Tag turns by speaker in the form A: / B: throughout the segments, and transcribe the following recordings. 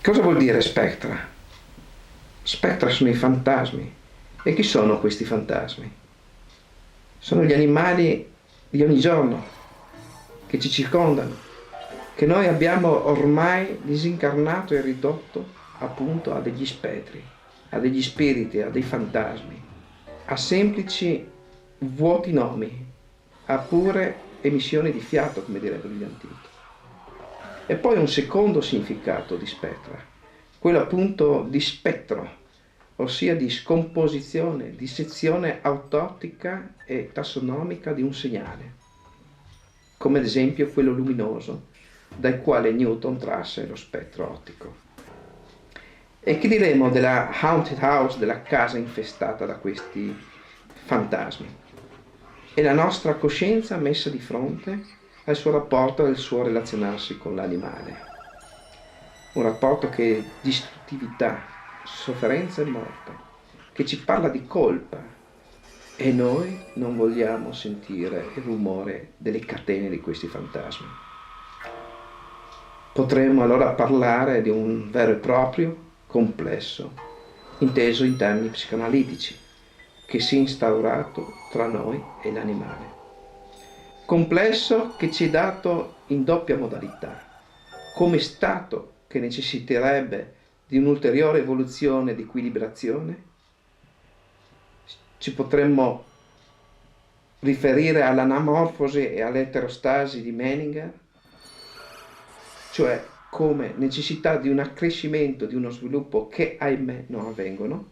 A: Cosa vuol dire spectra? Spectra sono i fantasmi. E chi sono questi fantasmi? Sono gli animali di ogni giorno che ci circondano, che noi abbiamo ormai disincarnato e ridotto appunto a degli spettri, a degli spiriti, a dei fantasmi, a semplici vuoti nomi, a pure emissioni di fiato, come direbbero gli antichi. E poi un secondo significato di spettra, quello appunto di spettro, ossia di scomposizione, di sezione autotica e tassonomica di un segnale, come ad esempio quello luminoso dal quale Newton trasse lo spettro ottico. E che diremo della haunted house, della casa infestata da questi fantasmi? È la nostra coscienza messa di fronte al suo rapporto e al suo relazionarsi con l'animale. Un rapporto che è distruttività, sofferenza e morte, che ci parla di colpa, e noi non vogliamo sentire il rumore delle catene di questi fantasmi. Potremmo allora parlare di un vero e proprio complesso, inteso in termini psicoanalitici, che si è instaurato tra noi e l'animale. Complesso che ci è dato in doppia modalità, come stato che necessiterebbe di un'ulteriore evoluzione di equilibrazione. Ci potremmo riferire all'anamorfosi e all'eterostasi di Menninger, cioè come necessità di un accrescimento, di uno sviluppo che ahimè non avvengono,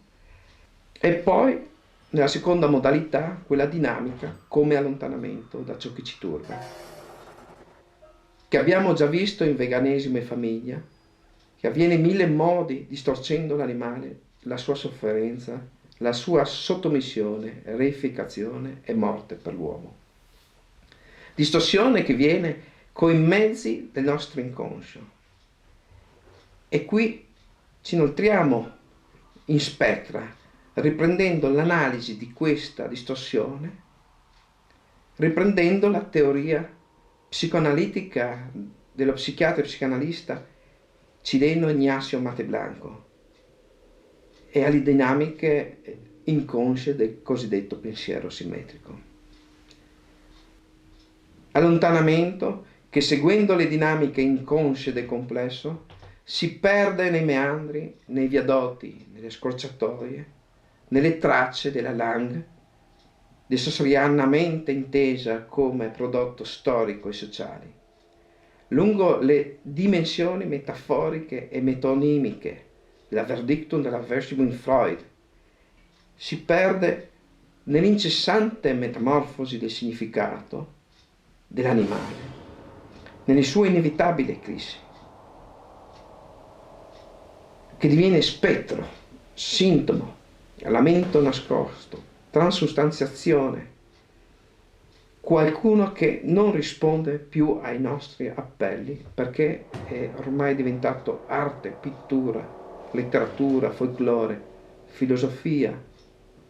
A: e poi nella seconda modalità, quella dinamica, come allontanamento da ciò che ci turba, che abbiamo già visto in Veganesimo e Famiglia, che avviene in mille modi, distorcendo l'animale, la sua sofferenza, la sua sottomissione, reificazione e morte per l'uomo. Distorsione che viene coi mezzi del nostro inconscio. E qui ci inoltriamo in spettra, riprendendo l'analisi di questa distorsione, riprendendo la teoria psicoanalitica dello psichiatra e psicanalista cileno Ignacio Mateblanco e alle dinamiche inconsce del cosiddetto pensiero simmetrico. Allontanamento che, seguendo le dinamiche inconsce del complesso, si perde nei meandri, nei viadotti, nelle scorciatoie, nelle tracce della langue, desosorianamente intesa come prodotto storico e sociale, lungo le dimensioni metaforiche e metonimiche della Verdictum della Versibus in Freud, si perde nell'incessante metamorfosi del significato dell'animale, nelle sue inevitabili eclissi, che diviene spettro, sintomo, lamento nascosto, transustanziazione, qualcuno che non risponde più ai nostri appelli perché è ormai diventato arte, pittura, letteratura, folklore, filosofia,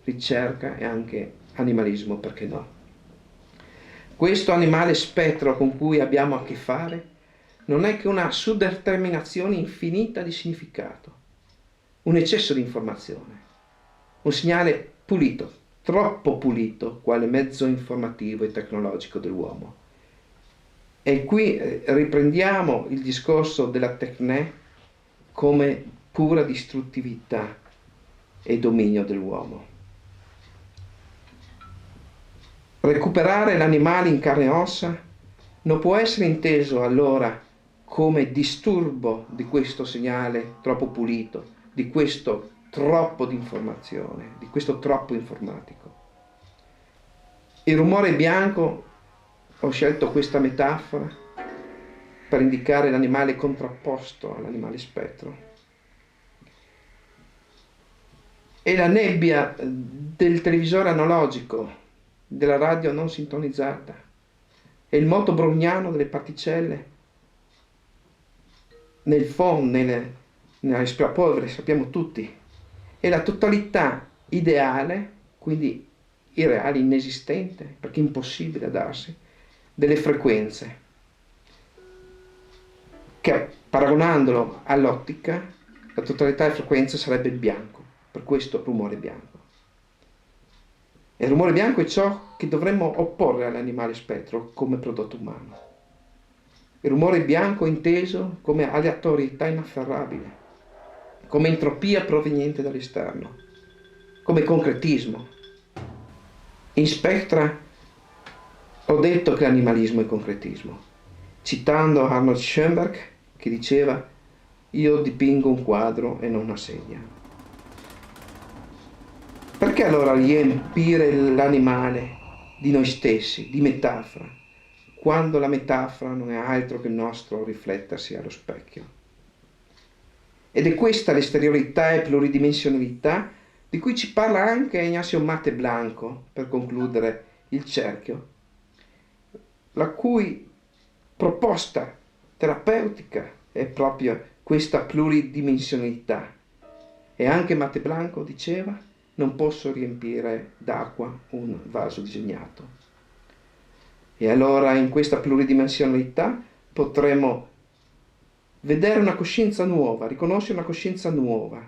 A: ricerca e anche animalismo, perché no? Questo animale spettro con cui abbiamo a che fare non è che una suddeterminazione infinita di significato, un eccesso di informazione, un segnale pulito, troppo pulito, quale mezzo informativo e tecnologico dell'uomo. E qui riprendiamo il discorso della tecné come pura distruttività e dominio dell'uomo. Recuperare l'animale in carne e ossa non può essere inteso allora come disturbo di questo segnale troppo pulito, di questo troppo di informazione, di questo troppo informatico. Il rumore bianco, ho scelto questa metafora per indicare l'animale contrapposto all'animale spettro. E la nebbia del televisore analogico, della radio non sintonizzata, e il moto browniano delle particelle nel phon, nell'aspirapolvere, sappiamo tutti, è la totalità ideale, quindi irreale, inesistente, perché impossibile da darsi, delle frequenze, che paragonandolo all'ottica la totalità delle frequenze sarebbe il bianco, per questo rumore bianco. E il rumore bianco è ciò che dovremmo opporre all'animale spettro come prodotto umano. Il rumore bianco è inteso come aleatorietà inafferrabile, come entropia proveniente dall'esterno, come concretismo. In Spectra ho detto che l'animalismo è concretismo, citando Arnold Schoenberg che diceva: io dipingo un quadro e non una sedia. Perché allora riempire l'animale di noi stessi, di metafora, quando la metafora non è altro che il nostro riflettersi allo specchio? Ed è questa l'esteriorità e pluridimensionalità di cui ci parla anche Ignacio Mate Blanco, per concludere il cerchio, la cui proposta terapeutica è proprio questa pluridimensionalità. E anche Mate Blanco diceva: non posso riempire d'acqua un vaso disegnato. E allora in questa pluridimensionalità potremo vedere una coscienza nuova, riconoscere una coscienza nuova,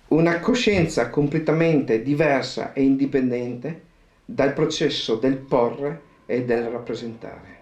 A: una coscienza completamente diversa e indipendente dal processo del porre e del rappresentare.